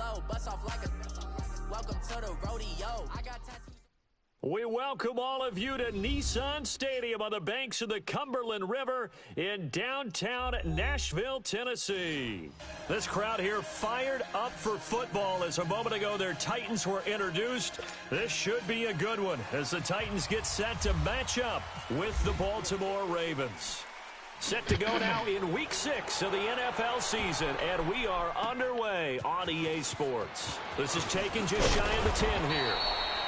flow, bust off like a welcome to the rodeo. I got tattoos. We welcome all of you to Nissan Stadium on the banks of the Cumberland River in downtown Nashville, Tennessee. This crowd here fired up for football as a moment ago their Titans were introduced. This should be a good one as the Titans get set to match up with the Baltimore Ravens. Set to go now in Week 6 of the NFL season, and we are underway on EA Sports. This is taking just shy of the 10 here.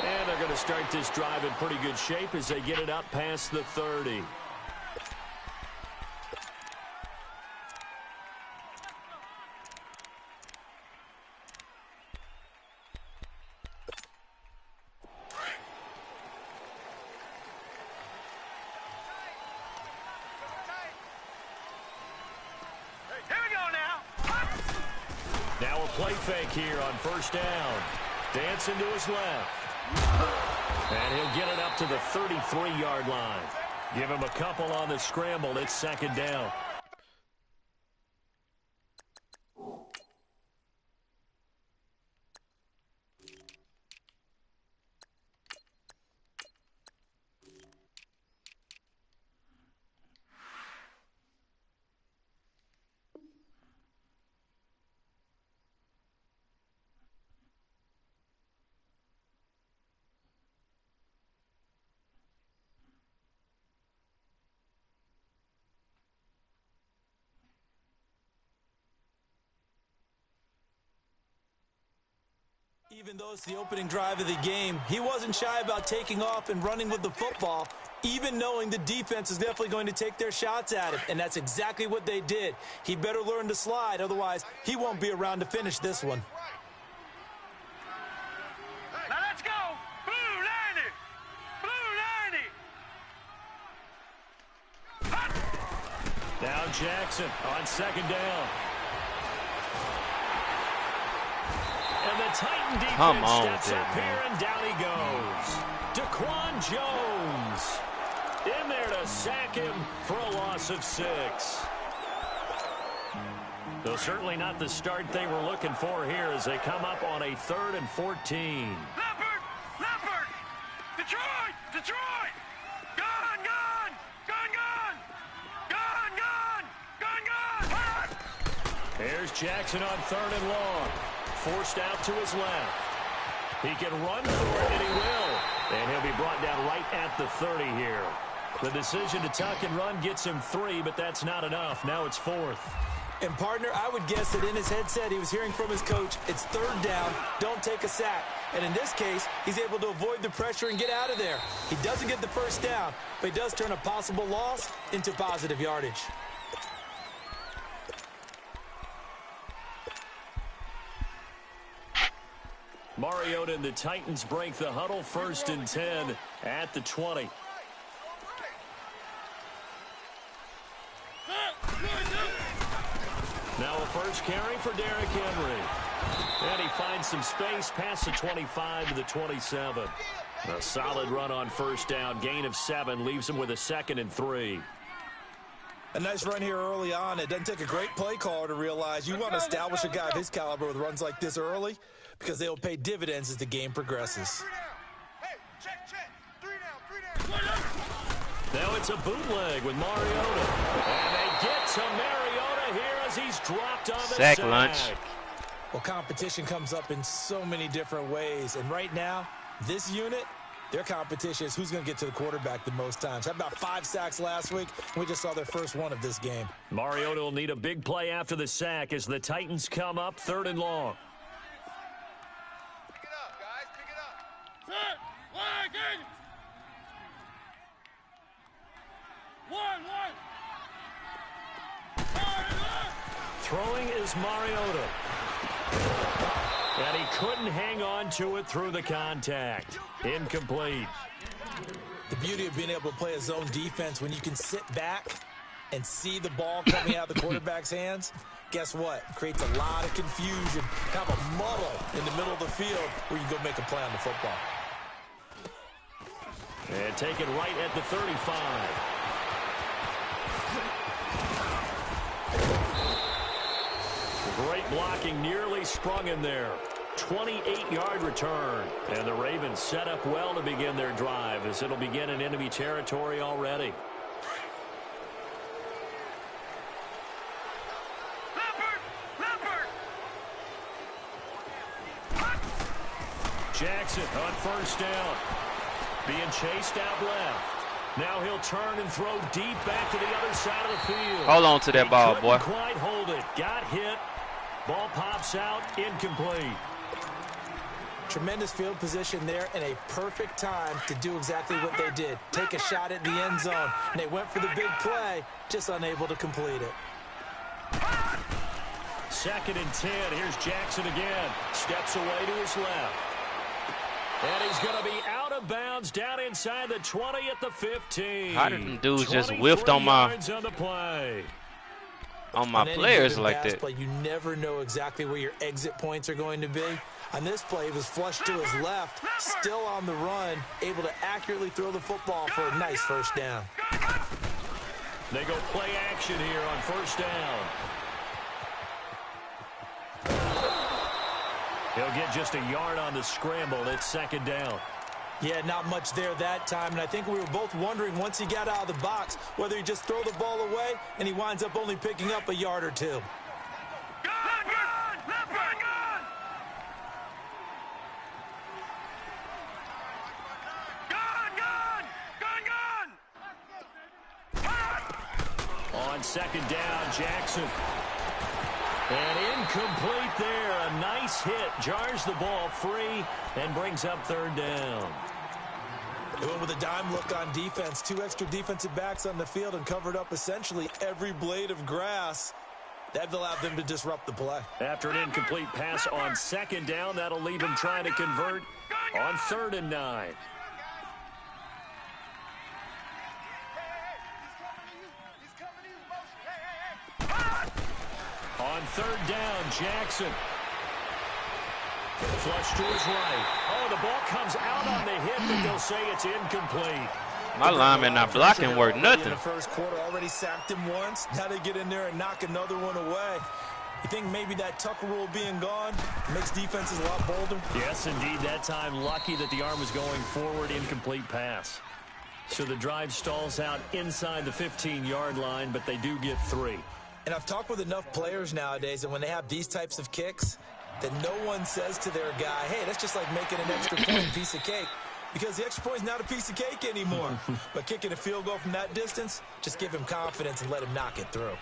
And they're going to start this drive in pretty good shape as they get it up past the 30. Now a play fake here on first down. Dancing to his left. And he'll get it up to the 33-yard line. Give him a couple on the scramble. It's second down. Even though it's the opening drive of the game, he wasn't shy about taking off and running with the football, even knowing the defense is definitely going to take their shots at him, and that's exactly what they did. He better learn to slide, otherwise he won't be around to finish this one. Now let's go! Blue 90! Blue 90! Now Jackson on second down. And the Titan defense steps up here, and down he goes. Daquan Jones in there to sack him for a loss of 6. Though certainly not the start they were looking for here as they come up on a 3rd and 14. Leopard! Leopard! Detroit! Detroit! Gun! Gun! Gun! Gun! Gun! Gun! Gun! Gun! Here's Jackson on 3rd and long. Forced out to his left. He can run for it, and he will. And he'll be brought down right at the 30 here. The decision to tuck and run gets him 3, but that's not enough. Now it's 4th. And, partner, I would guess that in his headset he was hearing from his coach, it's 3rd down, don't take a sack. And in this case, he's able to avoid the pressure and get out of there. He doesn't get the first down, but he does turn a possible loss into positive yardage. Mariota and the Titans break the huddle, 1st and 10 at the 20. Now a first carry for Derrick Henry. And he finds some space past the 25 to the 27. A solid run on first down. Gain of 7 leaves him with a 2nd and 3. A nice run here early on. It doesn't take a great play caller to realize you want to establish a guy of his caliber with runs like this early because they will pay dividends as the game progresses. Hey, check, check. 3 down. Now it's a bootleg with Mariota. And they get to Mariota here as he's dropped on the sack. Lunch. Well, competition comes up in so many different ways. And right now, this unit, their competition is who's going to get to the quarterback the most times. Had about 5 sacks last week, and we just saw their first one of this game. Mariota will need a big play after the sack as the Titans come up 3rd and long. Pick it up, guys. Pick it up. Set. Flag in. 1-1. Throwing is Mariota. And he couldn't hang on to it through the contact. Incomplete. The beauty of being able to play a zone defense when you can sit back and see the ball coming out of the quarterback's hands, guess what? Creates a lot of confusion, kind of a muddle in the middle of the field where you go make a play on the football. And taken right at the 35. Great blocking, nearly sprung him there. 28-yard return. And the Ravens set up well to begin their drive as it'll begin in enemy territory already. Jackson on first down. Being chased out left. Now he'll turn and throw deep back to the other side of the field. Hold on to that ball, boy. Quite hold it. Got hit. Ball pops out. Incomplete. Tremendous field position there and a perfect time to do exactly what they did. Take a shot at the end zone. And they went for the big play, just unable to complete it. 2nd and 10. Here's Jackson again. Steps away to his left. And he's going to be out of bounds down inside the 20 at the 15. How did them dudes just whiffed on my players like that? Play, you never know exactly where your exit points are going to be. On this play, he was flushed to his left, still on the run, able to accurately throw the football for a nice first down. They go play action here on first down. He'll get just a yard on the scramble. It's 2nd down. Yeah, not much there that time, and I think we were both wondering once he got out of the box whether he just throw the ball away, and he winds up only picking up a yard or two. On 2nd down, Jackson. And incomplete there. A nice hit. Jars the ball free and brings up 3rd down. They went with a dime look on defense. 2 extra defensive backs on the field and covered up essentially every blade of grass. That allowed them to disrupt the play. After an incomplete pass on 2nd down, that'll leave him trying to convert on 3rd and 9. On 3rd down, Jackson. Flush to his right. Oh, the ball comes out on the hit, but they'll say it's incomplete. My lineman not blocking worth nothing. In the first quarter, already sacked him once. Now they get in there and knock another one away. You think maybe that Tucker rule being gone makes defenses a lot bolder? Yes, indeed. That time, lucky that the arm was going forward. Incomplete pass. So the drive stalls out inside the 15-yard line, but they do get 3. And I've talked with enough players nowadays, and when they have these types of kicks, that no one says to their guy, hey, that's just like making an extra point piece of cake. Because the extra point is not a piece of cake anymore. But kicking a field goal from that distance, just give him confidence and let him knock it through.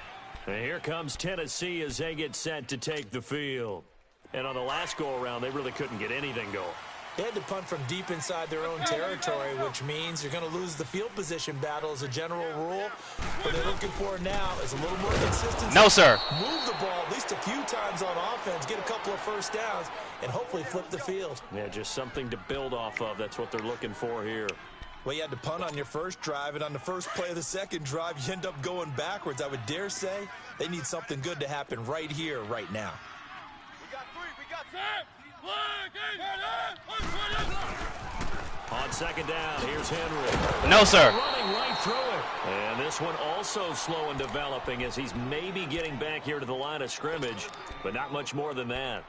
And here comes Tennessee as they get set to take the field. And on the last go-around, they really couldn't get anything going. They had to punt from deep inside their own territory, which means you're going to lose the field position battle as a general rule. What they're looking for now is a little more consistency. No, sir. Move the ball at least a few times on offense, get a couple of first downs, and hopefully flip the field. Yeah, just something to build off of. That's what they're looking for here. Well, you had to punt on your first drive, and on the first play of the second drive, you end up going backwards. I would dare say they need something good to happen right here, right now. We got 3. We got 10. On 2nd down, here's Henry. No, sir. Running right through it. And this one also slow in developing as he's maybe getting back here to the line of scrimmage, but not much more than that.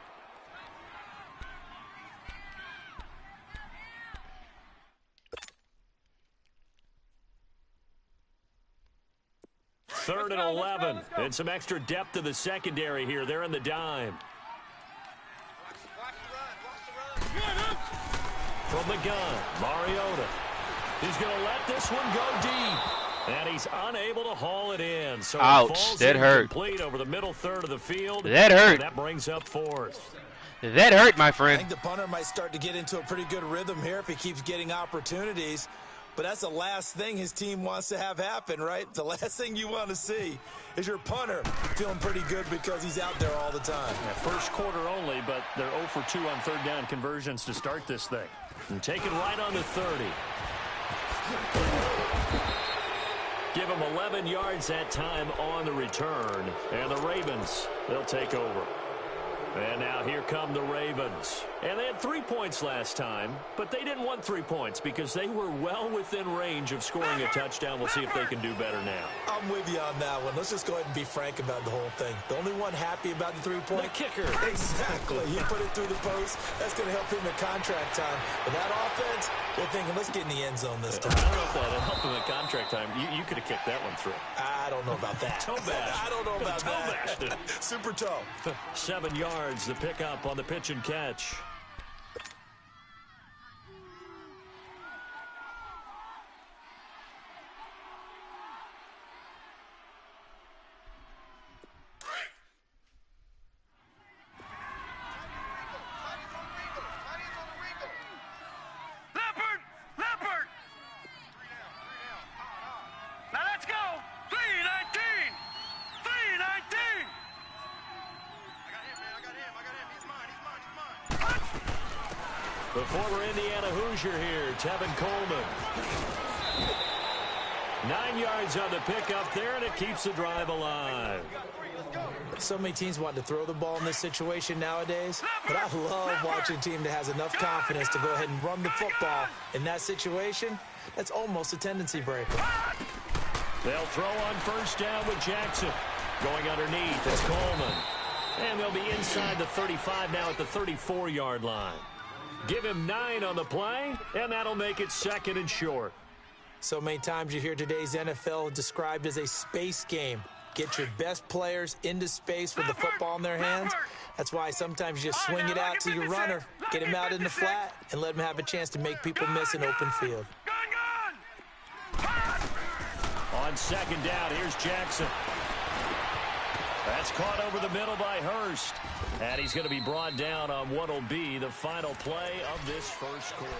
Third and 11. And some extra depth to the secondary here. They're in the dime. From the gun, Mariota. He's going to let this one go deep. And he's unable to haul it in. So ouch, that hurt. Complete over the middle third of the field. That hurt. That brings up 4th. That hurt, my I friend. think the punter might start to get into a pretty good rhythm here if he keeps getting opportunities. But that's the last thing his team wants to have happen, right? The last thing you want to see is your punter feeling pretty good because he's out there all the time. Yeah, first quarter only, but they're 0 for 2 on 3rd down conversions to start this thing. And take it right on the 30. Give them 11 yards that time on the return. And the Ravens, they'll take over. And now here come the Ravens. And they had 3 points last time, but they didn't want 3 points because they were well within range of scoring a touchdown. We'll see if they can do better now. I'm with you on that one. Let's just go ahead and be frank about the whole thing. The only one happy about the 3-point? The kicker. Exactly. He put it through the post. That's going to help him in contract time. But that offense, they're thinking, let's get in the end zone this time. I don't know if that helped him in contract time. You could have kicked that one through. I don't know about that. Toe bash. I don't know about Toe that. bashed. Super toe. 7 yards, the pickup on the pitch and catch. The former Indiana Hoosier here, Tevin Coleman. 9 yards on the pickup there, and it keeps the drive alive. So many teams want to throw the ball in this situation nowadays, but I love watching a team that has enough confidence to go ahead and run the football. In that situation, that's almost a tendency breaker. They'll throw on first down with Jackson. Going underneath, it's Coleman. And they'll be inside the 35 now at the 34-yard line. Give him 9 on the play, and that'll make it 2nd and short. So many times you hear today's NFL described as a space game. Get your best players into space with the football in their hands. That's why sometimes you just swing it out to your runner, get him out in the flat, and let him have a chance to make people miss an open field. On 2nd down, here's Jackson. That's caught over the middle by Hurst. And he's going to be brought down on what will be the final play of this first quarter.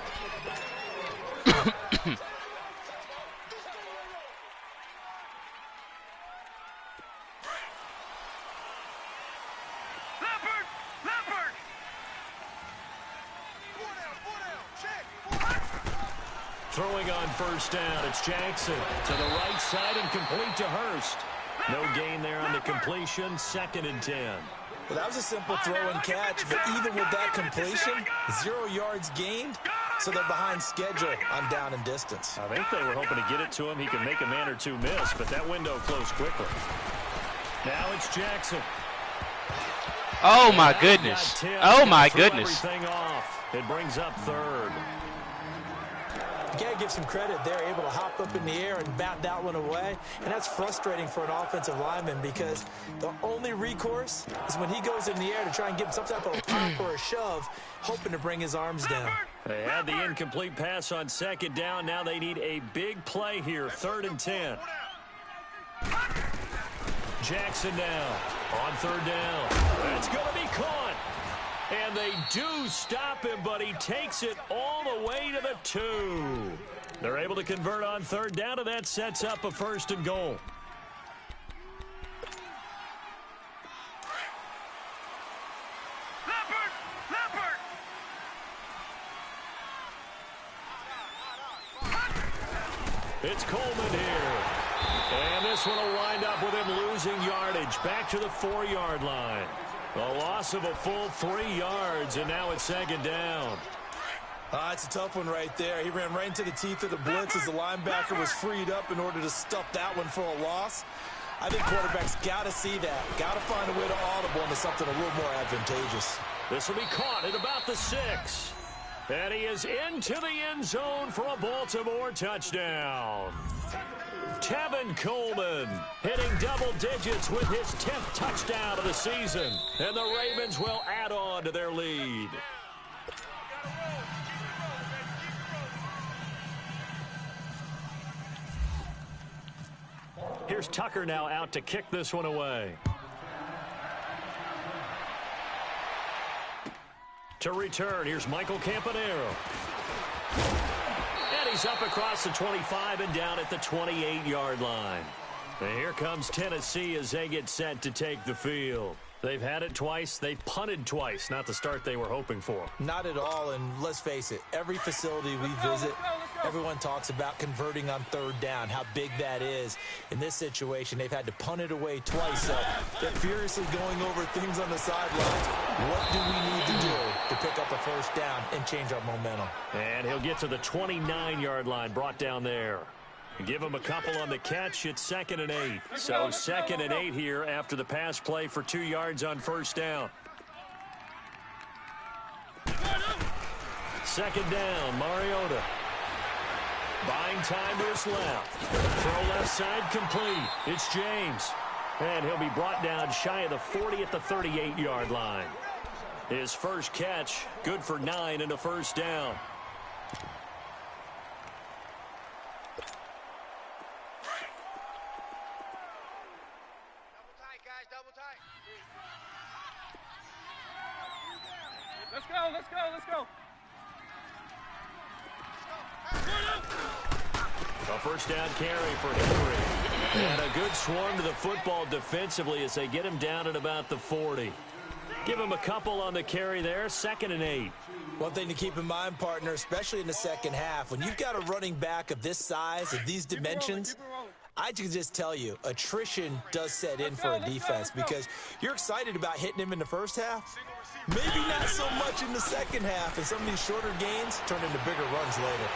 Throwing on first down, it's Jackson to the right side and complete to Hurst. No gain there on the completion, 2nd and 10. Well, that was a simple throw and catch, but even with that completion, 0 yards gained, so they're behind schedule on down and distance. I think they were hoping to get it to him. He could make a man or two miss, but that window closed quickly. Now it's Jackson. Oh, my goodness. Oh, my goodness. Everything off. It brings up 3rd. You got to give some credit. They're able to hop up in the air and bat that one away. And that's frustrating for an offensive lineman because the only recourse is when he goes in the air to try and get some type of pop or a shove, hoping to bring his arms down. They had the incomplete pass on 2nd down. Now they need a big play here, 3rd and 10. Jackson now on 3rd down. That's going to be caught. And they do stop him, but he takes it all the way to the 2. They're able to convert on 3rd down, and that sets up a 1st and goal. It's Coleman here. And this one will wind up with him losing yardage back to the 4-yard line. A loss of a full 3 yards, and now it's 2nd down. It's a tough one right there. He ran right into the teeth of the blitz as the linebacker was freed up in order to stuff that one for a loss. I think quarterbacks got to see that. Got to find a way to audible into something a little more advantageous. This will be caught at about the 6. And he is into the end zone for a Baltimore touchdown. Tevin Coleman hitting double digits with his 10th touchdown of the season. And the Ravens will add on to their lead. Here's Tucker now out to kick this one away. To return, here's Michael Campanero. And he's up across the 25 and down at the 28-yard line. And here comes Tennessee as they get set to take the field. They've had it twice. They've punted twice. Not the start they were hoping for. Not at all, and let's face it, every facility we visit, Everyone talks about converting on third down, how big that is. In this situation, they've had to punt it away twice, so they're furiously going over things on the sidelines. What do we need to do to pick up a first down and change our momentum? And he'll get to the 29-yard line, brought down there. Give him a couple on the catch. It's 2nd and 8. So 2nd and 8 here after the pass play for 2 yards on first down. 2nd down, Mariota. Buying time to his left. Throw left side complete. It's James. And he'll be brought down shy of the 40 at the 38-yard line. His first catch, good for 9 and a first down. Let's go. A first down carry for Henry. And a good swarm to the football defensively as they get him down at about the 40. Give him a couple on the carry there. 2nd and 8. One thing to keep in mind, partner, especially in the second half, when you've got a running back of this size, of these dimensions, I can just tell you, attrition does set in for a defense because you're excited about hitting him in the first half. Maybe not so much in the second half, and some of these shorter gains turn into bigger runs later.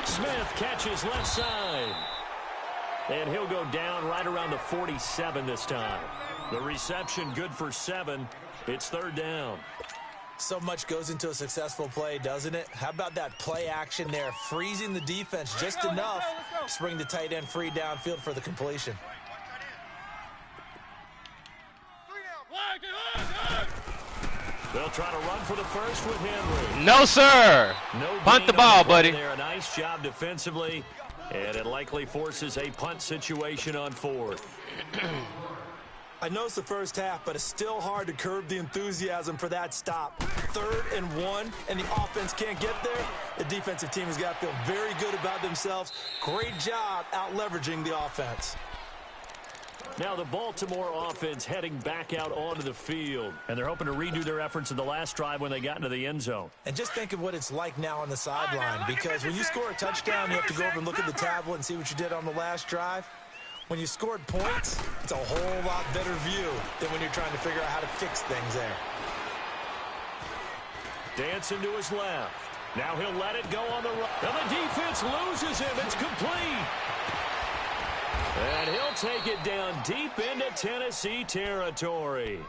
Smith catches left side. And he'll go down right around the 47 this time. The reception good for 7. It's 3rd down. So much goes into a successful play, doesn't it? How about that play action there, freezing the defense just enough to bring the tight end free downfield for the completion. They'll try to run for the first with Henry. No, sir. No Punt the ball, buddy. There, a nice job defensively, and it likely forces a punt situation on 4th. I know it's the first half, but it's still hard to curb the enthusiasm for that stop. 3rd and 1, and the offense can't get there. The defensive team has got to feel very good about themselves. Great job out leveraging the offense. Now the Baltimore offense heading back out onto the field. And they're hoping to redo their efforts in the last drive when they got into the end zone. And just think of what it's like now on the sideline, because when you score a touchdown, you have to go over and look at the tablet and see what you did on the last drive. When you scored points, it's a whole lot better view than when you're trying to figure out how to fix things there. Dancing to his left. Now he'll let it go on the right. And the defense loses him. It's complete. And he'll take it down deep into Tennessee territory.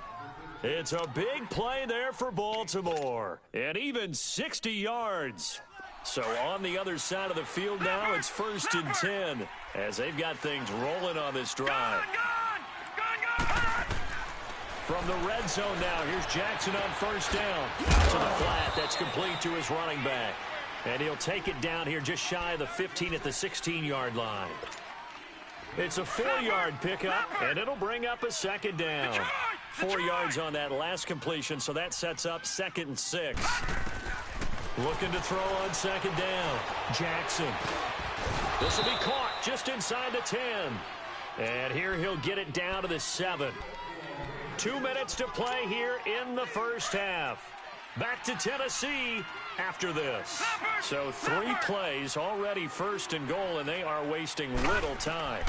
It's a big play there for Baltimore. And even 60 yards. So on the other side of the field now, it's 1st and 10 as they've got things rolling on this drive. From the red zone now, here's Jackson on first down. Out to the flat, that's complete to his running back. And he'll take it down here just shy of the 15 at the 16-yard line. It's a 4-yard pickup, and it'll bring up a 2nd down. 4 yards on that last completion, so that sets up 2nd and 6. Looking to throw on 2nd down. Jackson. This will be caught just inside the 10. And here he'll get it down to the 7. 2 minutes to play here in the first half. Back to Tennessee after this. So 3 plays already 1st and goal, and they are wasting little time.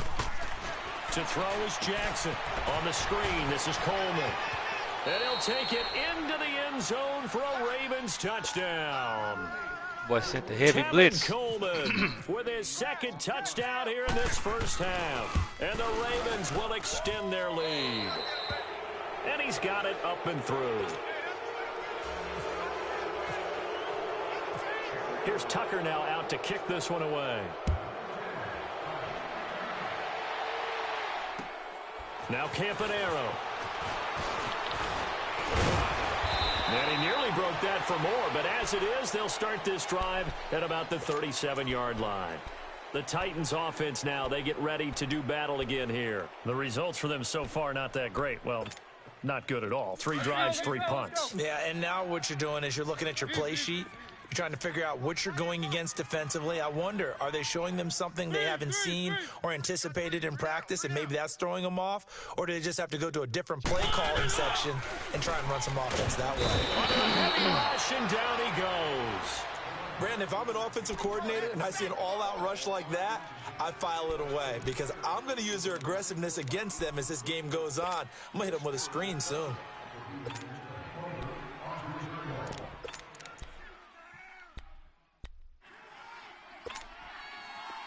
To throw is Jackson. On the screen, this is Coleman. And he'll take it into the end zone for a Ravens touchdown. Boy sent the heavy blitz. Coleman with his 2nd touchdown here in this first half. And the Ravens will extend their lead. And he's got it up and through. Here's Tucker now out to kick this one away. Now Campanaro. And he nearly broke that for more, but as it is, they'll start this drive at about the 37-yard line. The Titans offense now, they get ready to do battle again here. The results for them so far, not that great. Well, not good at all. 3 drives, 3 punts. Yeah, and now what you're doing is you're looking at your play sheet. You're trying to figure out what you're going against defensively. I wonder, are they showing them something they haven't seen or anticipated in practice, and maybe that's throwing them off? Or do they just have to go to a different play calling section and try and run some offense that way? Heavy rush, and down he goes. Brandon, if I'm an offensive coordinator and I see an all-out rush like that, I file it away because I'm going to use their aggressiveness against them as this game goes on. I'm going to hit them with a screen soon.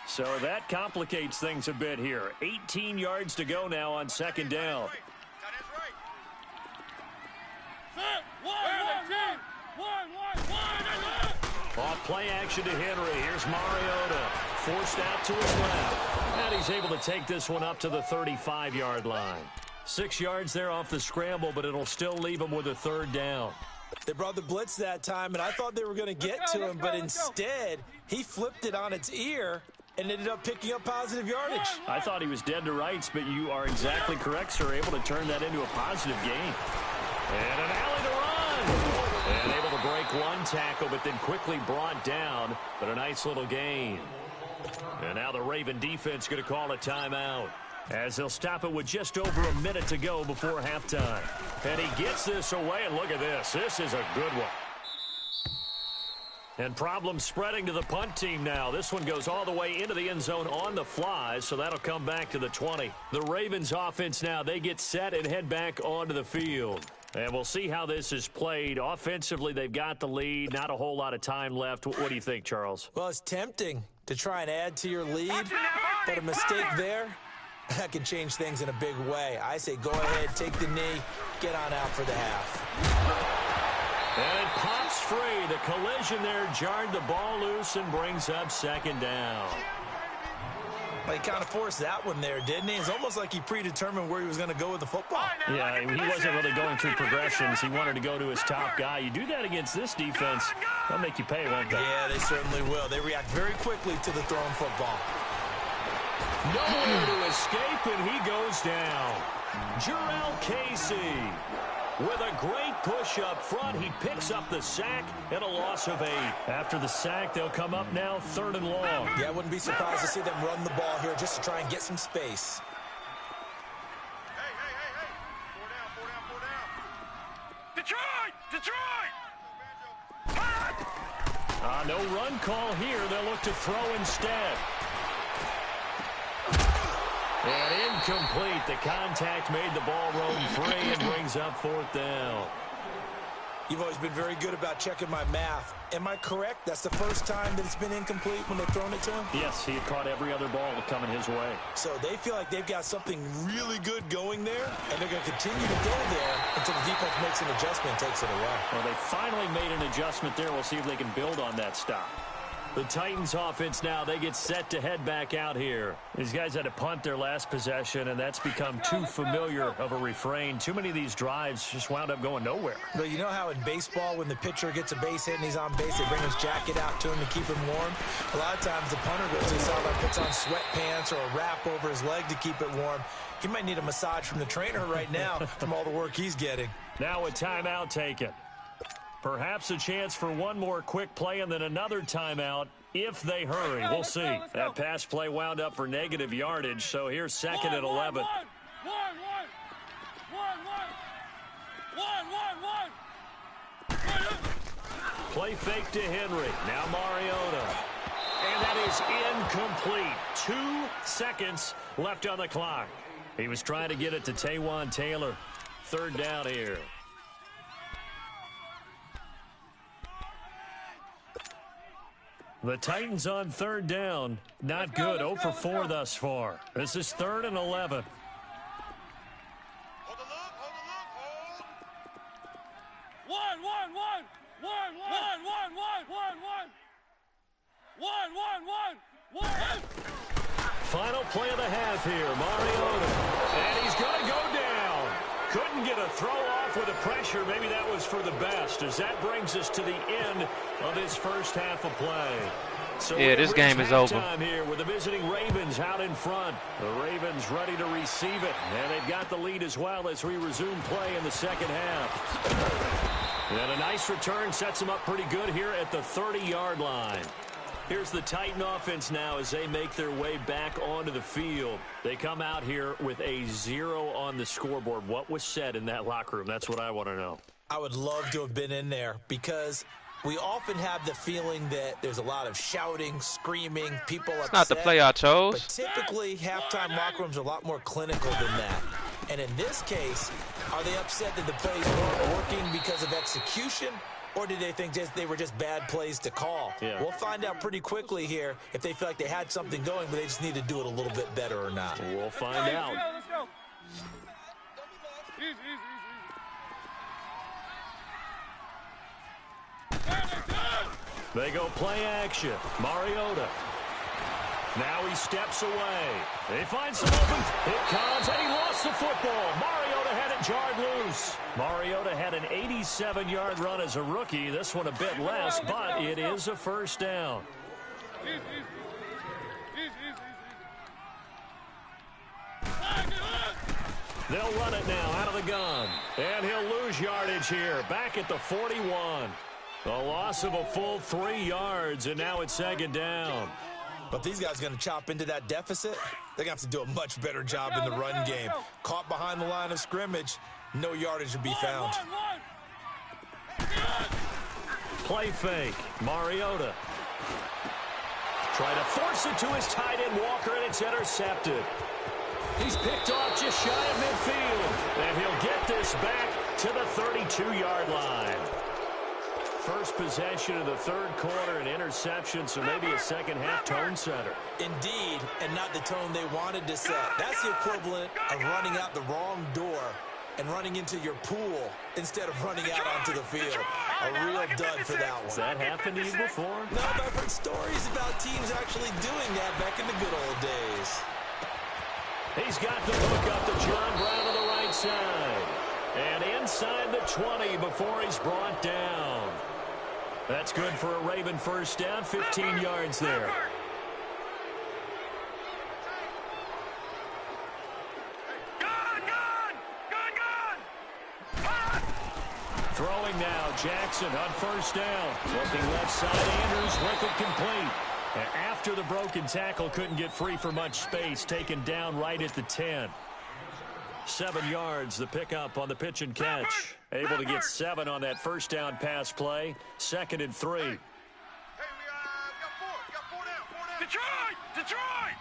So that complicates things a bit here. 18 yards to go now on second down. Off play action to Henry. Here's Mariota. Forced out to his left. And he's able to take this one up to the 35-yard line. 6 yards there off the scramble, but it'll still leave him with a third down. They brought the blitz that time, and I thought they were going to get to him, but instead he flipped it on its ear and ended up picking up positive yardage. I thought he was dead to rights, but you are exactly correct, sir. Able to turn that into a positive gain. And an alley to run. And able to break one tackle, but then quickly brought down. But a nice little gain. And now the Raven defense going to call a timeout, as they'll stop it with just over a minute to go before halftime. And he gets this away, and look at this. This is a good one. And problems spreading to the punt team now. This one goes all the way into the end zone on the fly, so that'll come back to the 20. The Ravens offense now, they get set and head back onto the field. And we'll see how this is played. Offensively, they've got the lead. Not a whole lot of time left. What do you think, Charles? Well, it's tempting to try and add to your lead, but a mistake there, that can change things in a big way. I say go ahead, take the knee, get on out for the half. And it pops free. The collision there jarred the ball loose and brings up second down. Well, he kind of forced that one there, didn't he? It's almost like he predetermined where he was going to go with the football. Yeah, he wasn't really going through progressions. He wanted to go to his top guy. You do that against this defense, they'll make you pay, won't they? Yeah, they certainly will. They react very quickly to the thrown football. Nowhere to escape, and he goes down. Jarrell Casey with a great push up front. He picks up the sack and a loss of 8. After the sack, they'll come up now 3rd and long. Yeah, I wouldn't be surprised to see them run the ball here just to try and get some space. Hey. 4 down. Detroit! No run call here. They'll look to throw instead. And incomplete. The contact made the ball roam free and brings up 4th down. You've always been very good about checking my math. Am I correct? That's the first time that it's been incomplete when they've thrown it to him? Yes, he had caught every other ball coming his way. So they feel like they've got something really good going there, and they're going to continue to go there until the defense makes an adjustment and takes it away. Well, they finally made an adjustment there. We'll see if they can build on that stop. The Titans offense now, they get set to head back out here. These guys had to punt their last possession, and that's become too familiar of a refrain. Too many of these drives just wound up going nowhere. But you know how in baseball, when the pitcher gets a base hit and he's on base, they bring his jacket out to him to keep him warm? A lot of times the punter goes to the sideline, puts on sweatpants or a wrap over his leg to keep it warm. He might need a massage from the trainer right now from all the work he's getting. Now a timeout taken. Perhaps a chance for one more quick play and then another timeout if they hurry. We'll see. That pass play wound up for negative yardage, so here's 2nd and 11. Play fake to Henry. Now Mariota. And that is incomplete. 2 seconds left on the clock. He was trying to get it to Taywan Taylor. 3rd down here. The Titans on 3rd down. Not good. 0 for 4 thus far. This is 3rd and 11. Hold the look. One. Final play of the half here. Mariota. And he's going to go down. Couldn't get a throw off with the pressure. Maybe that was for the best, as that brings us to the end of this first half of play. So yeah, this game is over. Here with the visiting Ravens out in front. The Ravens ready to receive it, and they've got the lead as well as we resume play in the second half. And a nice return sets them up pretty good here at the 30-yard line. Here's the Titan offense now as they make their way back onto the field. They come out here with a 0 on the scoreboard. What was said in that locker room? That's what I want to know. I would love to have been in there because We often have the feeling that there's a lot of shouting, screaming, people upset. It's not the play I chose. But typically, halftime locker rooms are a lot more clinical than that. And in this case, are they upset that the plays weren't working because of execution? Or did they think they were just bad plays to call? Yeah. We'll find out pretty quickly here if they feel like they had something going, but they just need to do it a little bit better or not. We'll find out. Let's go. Easy, easy, easy. They go play action. Mariota. Now he steps away. They find some open. It comes, and he lost the football. Mariota had it jarred loose. Mariota had an 87-yard run as a rookie. This one a bit less, but it is a first down. Easy, easy, easy, easy, easy. They'll run it now out of the gun. And he'll lose yardage here. Back at the 41. The loss of a full 3 yards, and now it's second down. But these guys are going to chop into that deficit. They're going to have to do a much better job in the run game. Caught behind the line of scrimmage, no yardage to be found. Play fake. Mariota. Try to force it to his tight end, Walker, and it's intercepted. He's picked off just shy of midfield, and he'll get this back to the 32-yard line. First possession of the third quarter, an interception, so maybe a second-half tone setter. Indeed, and not the tone they wanted to set. That's the equivalent of running out the wrong door and running into your pool instead of running out onto the field. A real dud for that one. Has that happened to you before? No, but I've heard stories about teams actually doing that back in the good old days. He's got the hook up to John Brown to the right side. And inside the 20 before he's brought down. That's good for a Raven first down, 15 yards there. Throwing now, Jackson on first down. Looking left side, Andrews with it complete. And after the broken tackle, couldn't get free for much space, taken down right at the 10. 7 yards, the pickup on the pitch and catch. Able to get 7 on that first down pass play. 2nd and 3. Hey, we got four down. Detroit!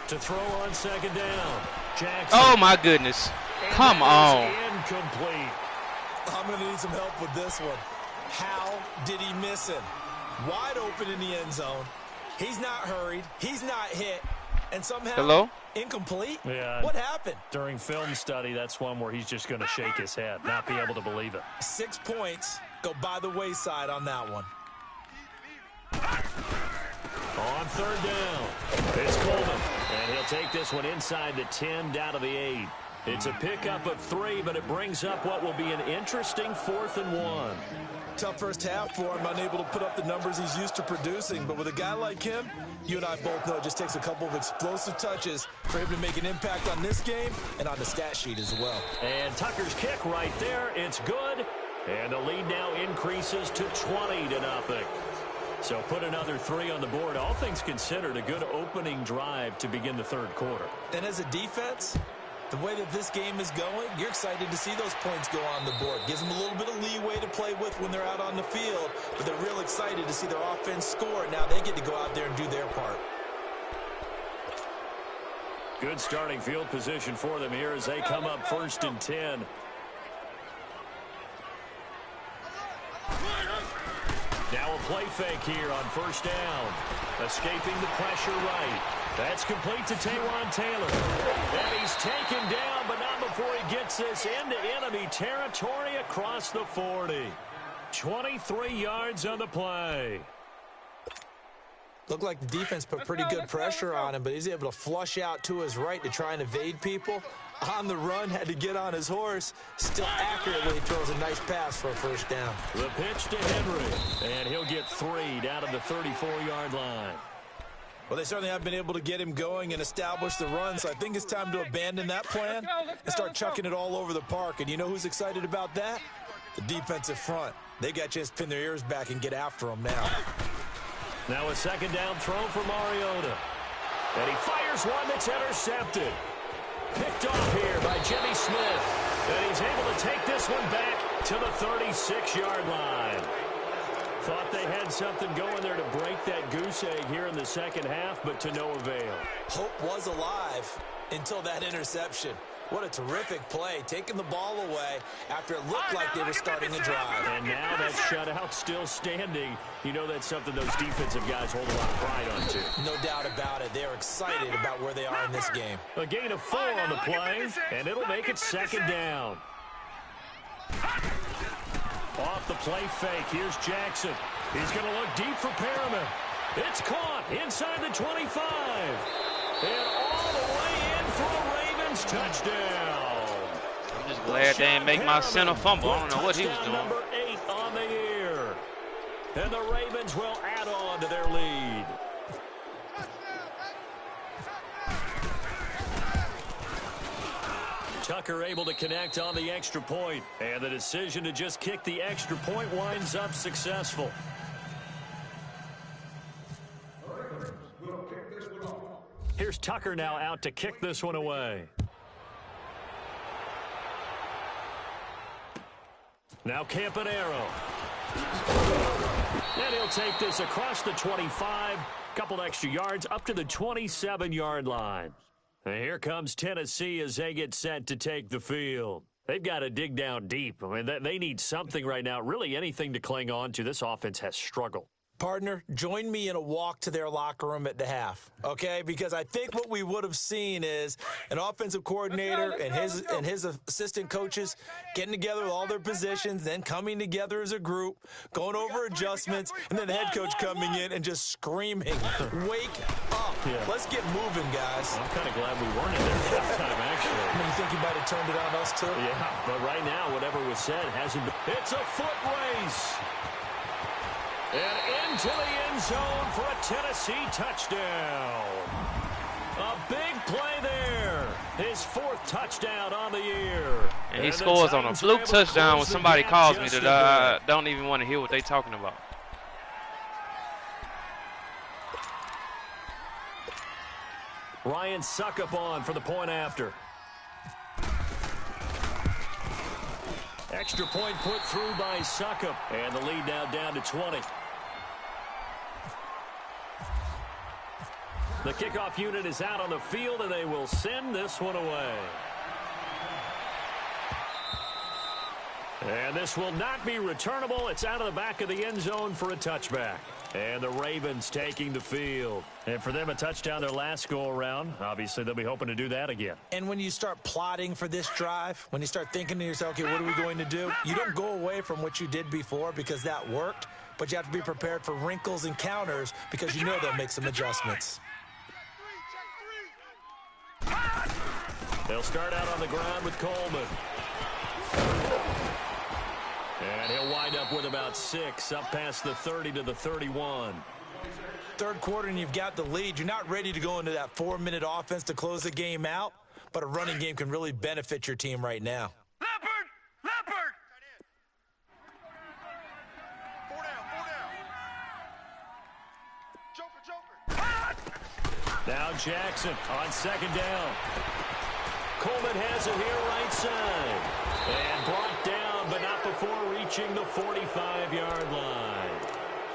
To throw on 2nd down. Jackson. Oh, my goodness. Come on. Incomplete. I'm going to need some help with this one. How did he miss him? Wide open in the end zone. He's not hurried. He's not hit. And somehow Hello? Incomplete? Yeah. What happened? During film study, that's one where he's just going to shake his head, not be able to believe it. 6 points go by the wayside on that one. On 3rd down, it's Coleman. And he'll take this one inside the 10, down to the 8. It's a pickup of 3, but it brings up what will be an interesting 4th and 1. Tough first half for him, unable to put up the numbers he's used to producing. But with a guy like him, you and I both know it just takes a couple of explosive touches for him to make an impact on this game and on the stat sheet as well. And Tucker's kick right there. It's good. And the lead now increases to 20-0. So put another 3 on the board. All things considered, a good opening drive to begin the 3rd quarter. And as a defense, the way that this game is going, you're excited to see those points go on the board. Gives them a little bit of leeway to play with when they're out on the field, but they're real excited to see their offense score. Now they get to go out there and do their part. Good starting field position for them here as they come up 1st and 10. Now a play fake here on 1st down. Escaping the pressure right. That's complete to Taywan Taylor. And he's taken down, but not before he gets this into enemy territory across the 40. 23 yards on the play. Looked like the defense put pretty good pressure on him, but he's able to flush out to his right to try and evade people. On the run, had to get on his horse. Still accurately throws a nice pass for a first down. The pitch to Henry, and he'll get 3 down to the 34-yard line. Well, they certainly have been able to get him going and establish the run, so I think it's time to abandon that plan and start chucking it all over the park. And you know who's excited about that? The defensive front. They got a chance to pin their ears back and get after him now. Now a 2nd down throw for Mariota. And he fires one that's intercepted. Picked off here by Jimmy Smith. And he's able to take this one back to the 36-yard line. Thought they had something going there to break that goose egg here in the second half, but to no avail. Hope was alive until that interception. What a terrific play, taking the ball away after it looked like they were starting a drive. And now that shutout still standing. You know that's something those defensive guys hold a lot of pride on, too. No doubt about it. They're excited about where they are in this game. A gain of 4 on the play, and it'll make it second down. Off the play fake, here's Jackson. He's going to look deep for Perriman. It's caught inside the 25. And all the way in for a Ravens touchdown. I'm just glad they didn't make my center fumble. I don't know what he was doing. Number 8 on the year. And the Ravens will add on to their lead. Tucker able to connect on the extra point. And the decision to just kick the extra point winds up successful. Here's Tucker now out to kick this one away. Now Campanaro. And he'll take this across the 25. Couple extra yards up to the 27-yard line. And here comes Tennessee as they get set to take the field. They've got to dig down deep. I mean, they need something right now, really anything to cling on to. This offense has struggled. Partner, join me in a walk to their locker room at the half, okay? Because I think what we would have seen is an offensive coordinator and his assistant coaches getting together with all their positions, then coming together as a group, going over adjustments, and then the head coach coming in and just screaming, "Wake up. Yeah. Let's get moving, guys." I'm kind of glad we weren't in there at time, actually. I mean, you think you might have turned it on us, too? Yeah, but right now, whatever was said hasn't been. It's a foot race. And into the end zone for a Tennessee touchdown. A big play there. His 4th touchdown on the year. And he scores on a fluke touchdown when somebody calls me that I don't even want to hear what they're talking about. Ryan Suckup on for the point after. Extra point put through by Suckup. And the lead now down to 20. The kickoff unit is out on the field, and they will send this one away. And this will not be returnable. It's out of the back of the end zone for a touchback. And the Ravens taking the field. And for them, a touchdown their last go-around. Obviously, they'll be hoping to do that again. And when you start plotting for this drive, when you start thinking to yourself, okay, what are we going to do? You don't go away from what you did before because that worked, but you have to be prepared for wrinkles and counters because you know they'll make some adjustments. They'll start out on the ground with Coleman. And he'll wind up with about 6, up past the 30 to the 31. Third quarter and you've got the lead. You're not ready to go into that 4-minute offense to close the game out, but a running game can really benefit your team right now. Leopard! 4 down. Joker. Now Jackson on second down. Coleman has it here right side. And brought down, but not before reaching the 45-yard line.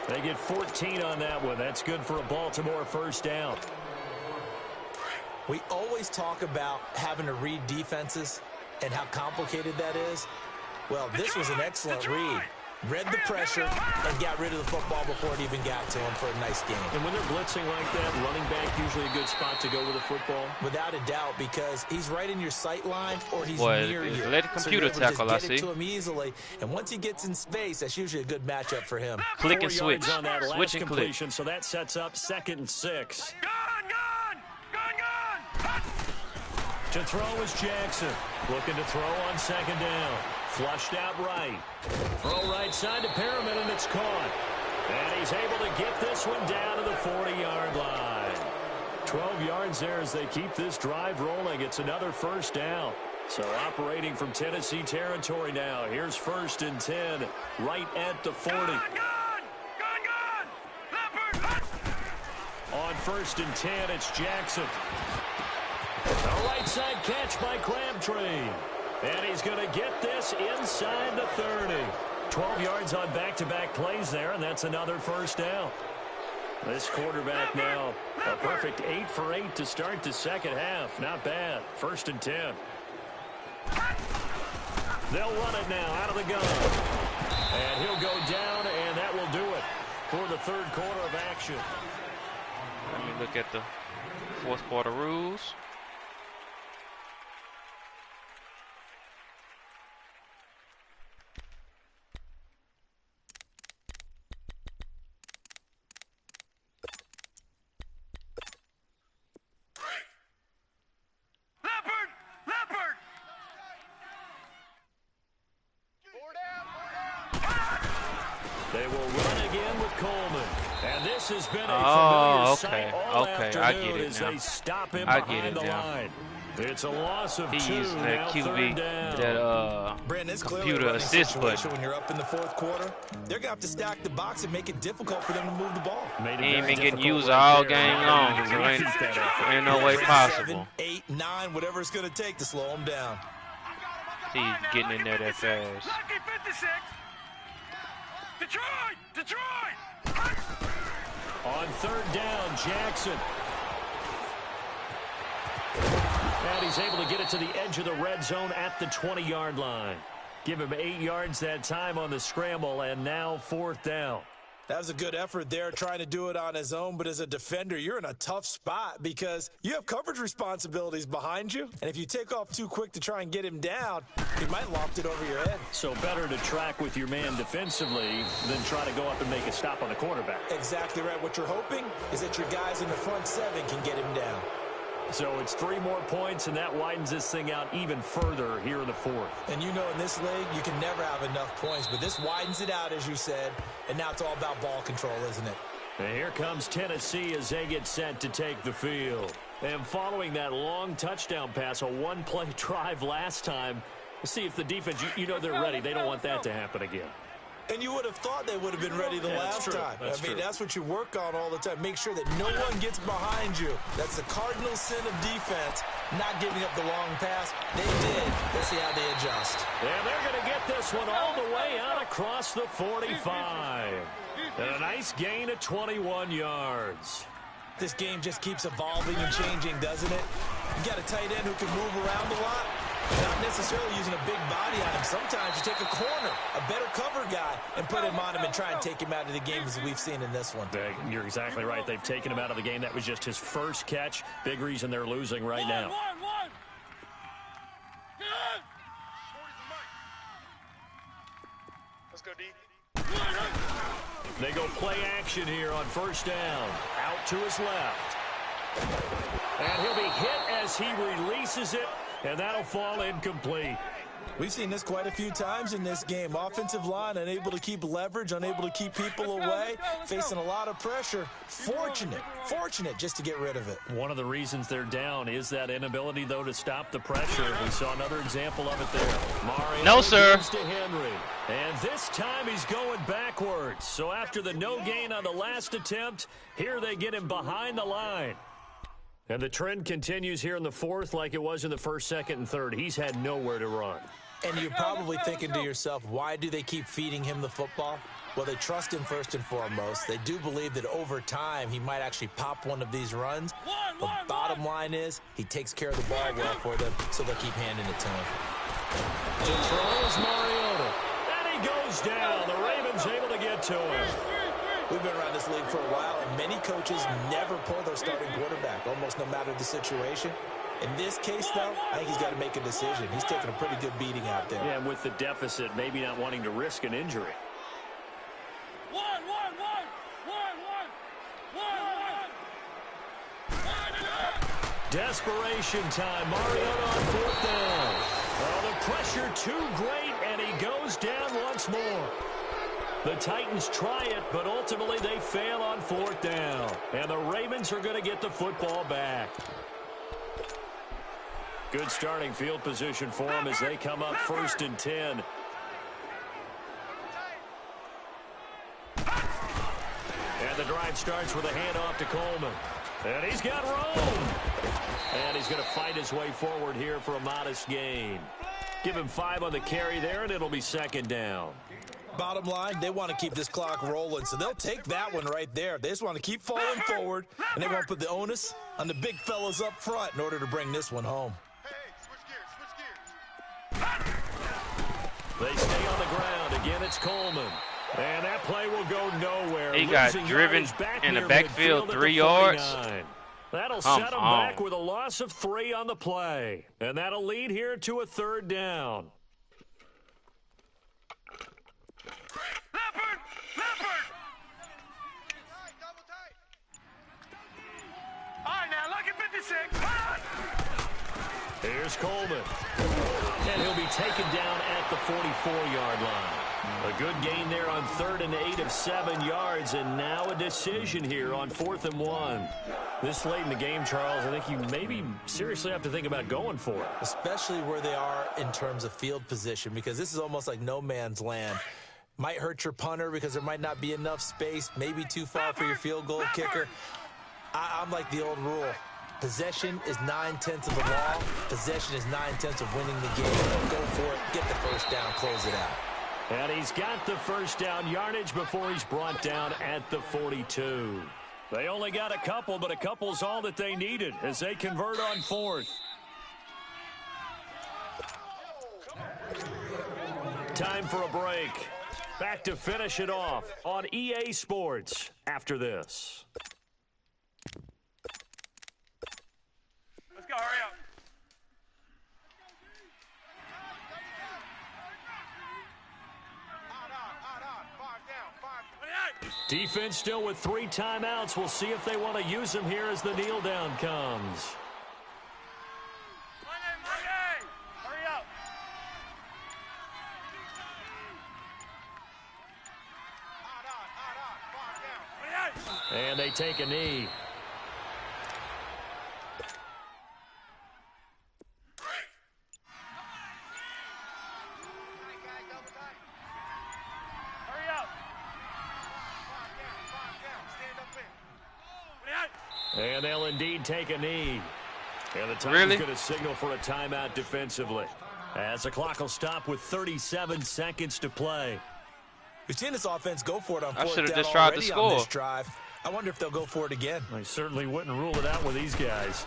They get 14 on that one. That's good for a Baltimore first down. We always talk about having to read defenses and how complicated that is. Well, this was an excellent read. Read the pressure and got rid of the football before it even got to him for a nice game. And when they're blitzing like that, running back usually a good spot to go with the football? Without a doubt, because he's right in your sight line or he's Boy, near you. let the computer so tackle, I just get it to him easily. And once he gets in space, that's usually a good matchup for him. Click and switch. On that Switch and click. So that sets up 2nd and 6. Gone! To throw is Jackson. Looking to throw on second down. Flushed out right. Throw right side to Perriman, and it's caught. And he's able to get this one down to the 40-yard line. 12 yards there as they keep this drive rolling. It's another first down. So operating from Tennessee territory now. Here's 1st and 10, right at the 40. Gone! Leopard! On 1st and 10, it's Jackson. A right side catch by Crabtree. And he's going to get this inside the 30. 12 yards on back-to-back plays there, and that's another first down. This quarterback now, a perfect 8 for 8 to start the second half. Not bad. 1st and 10. They'll run it now out of the gun. And he'll go down, and that will do it for the third quarter of action. Let me look at the fourth quarter rules. They will run again with Coleman. And this has been a familiar sight all afternoon as they stop him behind the line. It's a loss of 2. He's using that QB, that computer assist button. When you're up in the fourth quarter, they're going to have to stack the box and make it difficult for them to move the ball. He ain't been getting used all game long, so ain't no way possible. 7, 8, 9, whatever it's going to take to slow him down. He's getting in there that fast. Detroit! On 3rd down, Jackson. And he's able to get it to the edge of the red zone at the 20-yard line. Give him 8 yards that time on the scramble, and now 4th down. That was a good effort there, trying to do it on his own. But as a defender, you're in a tough spot because you have coverage responsibilities behind you. And if you take off too quick to try and get him down, he might loft it over your head. So better to track with your man defensively than try to go up and make a stop on the quarterback. Exactly right. What you're hoping is that your guys in the front 7 can get him down. So it's 3 more points, and that widens this thing out even further here in the 4th. And you know in this league, you can never have enough points, but this widens it out, as you said, and now it's all about ball control, isn't it? And here comes Tennessee as they get set to take the field. And following that long touchdown pass, a one-play drive last time, see if the defense, you know they're ready. They don't want that to happen again. And you would have thought they would have been ready the last time. That's what you work on all the time. Make sure that no one gets behind you. That's the cardinal sin of defense, not giving up the long pass. They did. Let's see how they adjust. And they're going to get this one all the way out across the 45. And a nice gain of 21 yards. This game just keeps evolving and changing, doesn't it? You got a tight end who can move around a lot. Not necessarily using a big body on him. Sometimes you take a corner, a better cover guy, and put him on him and try and take him out of the game as we've seen in this one. You're exactly right. They've taken him out of the game. That was just his first catch. Big reason they're losing right now. Let's go, D. They go play action here on 1st down. Out to his left. And he'll be hit as he releases it. And that'll fall incomplete. We've seen this quite a few times in this game. Offensive line unable to keep leverage, unable to keep people away, facing a lot of pressure. Fortunate just to get rid of it. One of the reasons they're down is that inability, though, to stop the pressure. We saw another example of it there. Mario no, sir. To Henry. And this time he's going backwards. So after the no gain on the last attempt, here they get him behind the line. And the trend continues here in the 4th like it was in the 1st, 2nd, and 3rd. He's had nowhere to run. And you're probably thinking to yourself, why do they keep feeding him the football? Well, they trust him first and foremost. They do believe that over time he might actually pop one of these runs. The bottom line is he takes care of the ball well for them, so they'll keep handing it to him. To throw is Mariota. And he goes down. The Ravens able to get to him. We've been around this league for a while, and many coaches never pull their starting quarterback, almost no matter the situation. In this case, though, I think he's got to make a decision. He's taking a pretty good beating out there. Yeah, and with the deficit, maybe not wanting to risk an injury. Desperation time. Mariota on 4th down. Oh, the pressure too great, and he goes down once more. The Titans try it, but ultimately they fail on 4th down. And the Ravens are going to get the football back. Good starting field position for them as they come up 1st and 10. And the drive starts with a handoff to Coleman. And he's got room. And he's going to fight his way forward here for a modest gain. Give him 5 on the carry there, and it'll be second down. Bottom line, they want to keep this clock rolling, so they'll take that one right there. They just want to keep falling forward, and they want to put the onus on the big fellas up front in order to bring this one home. Hey, switch gears, switch gears. They stay on the ground. Again, it's Coleman. And that play will go nowhere. He got Losing driven yardage back in the near backfield midfield at 3 the yards. 49. That'll Come set him on. back with a loss of 3 on the play. And that'll lead here to a 3rd down. Leopard! Leopard! Tight, double tight. All right, now, look at 56. Here's Coleman. And he'll be taken down at the 44-yard line. A good gain there on 3rd and 8 of 7 yards, and now a decision here on 4th and 1. This late in the game, Charles, I think you maybe seriously have to think about going for it. Especially where they are in terms of field position, because this is almost like no man's land. Might hurt your punter because there might not be enough space, maybe too far for your field goal kicker. I'm like the old rule. Possession is 9/10 of the law. Possession is 9/10 of winning the game. Go for it, get the first down, close it out. And he's got the first down yardage before he's brought down at the 42. They only got a couple, but a couple's all that they needed as they convert on 4th. Time for a break. Back to finish it off on EA Sports after this. Let's go, hurry up. Out. 5 down, 5. Defense still with 3 timeouts. We'll see if they want to use them here as the kneel down comes. Money. Hurry up. Out. 5 down. And they take a knee. Hurry up. 5 down. Stand up in. And they'll indeed take a knee. And the Titans Really? going to signal for a timeout defensively. As the clock will stop with 37 seconds to play. We've seen this offense go for it on I 4th should've down just tried to already on score. this drive. I wonder if they'll go for it again. I certainly wouldn't rule it out with these guys.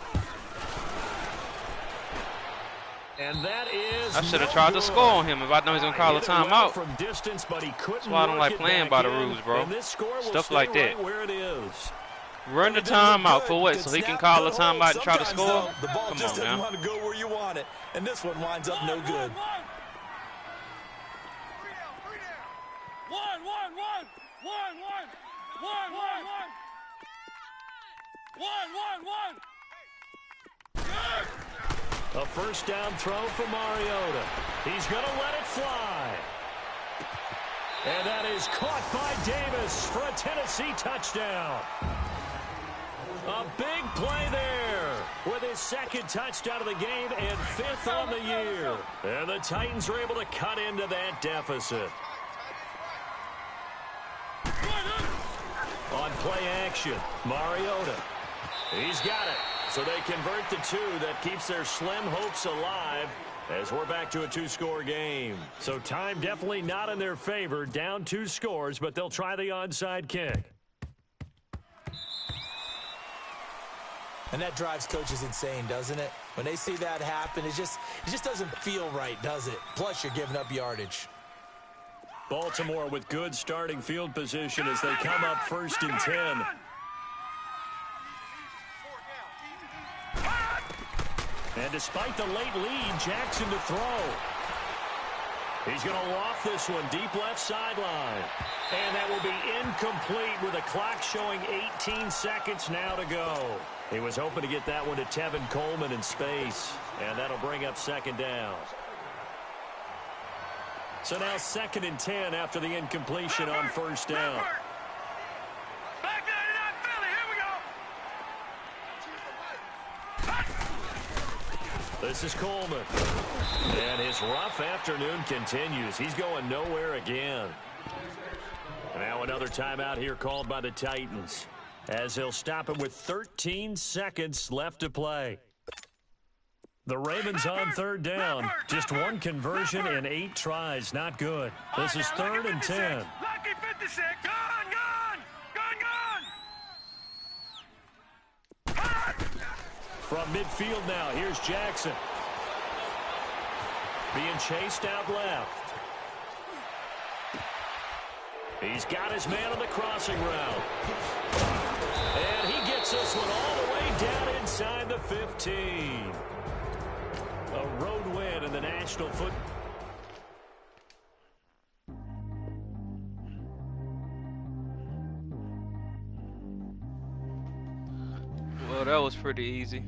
And that is I should have tried to score on him if I know he's going to call a Hit it well timeout. from distance, but he couldn't That's why I don't work like it playing back by the in. rules, bro. And this score will Stuff stay like that. right where it is. Run the timeout for what? So he can call a timeout and try to Sometimes, score? though, the ball Come just on, doesn't man. want to go where you want it. And this one winds up no good. 3 down. 1. A first down throw for Mariota. He's going to let it fly. And that is caught by Davis for a Tennessee touchdown. A big play there with his 2nd touchdown of the game and 5th on the year. And the Titans are able to cut into that deficit. On play action, Mariota. He's got it. So they convert the 2. That keeps their slim hopes alive as we're back to a 2-score game. So time definitely not in their favor. Down 2 scores, but they'll try the onside kick. And that drives coaches insane, doesn't it? When they see that happen, it just doesn't feel right, does it? Plus, you're giving up yardage. Baltimore with good starting field position as they come up 1st and 10. And despite the late lead, Jackson to throw. He's going to loft this one deep left sideline. And that will be incomplete with a clock showing 18 seconds now to go. He was hoping to get that one to Tevin Coleman in space. And that'll bring up 2nd down. So now 2nd and 10 after the incompletion on 1st down. Back there, you're not Philly. Here we go. This is Coleman. And his rough afternoon continues. He's going nowhere again. Now another timeout here called by the Titans, as he'll stop him with 13 seconds left to play. The Ravens on third down. Just one conversion in 8 tries. Not good. This is 3rd and 10. Lucky 56. Gone. From midfield now, here's Jackson. Being chased out left. He's got his man on the crossing route. And he gets this one all the way down inside the 15. A road win in the National Football. Well, that was pretty easy.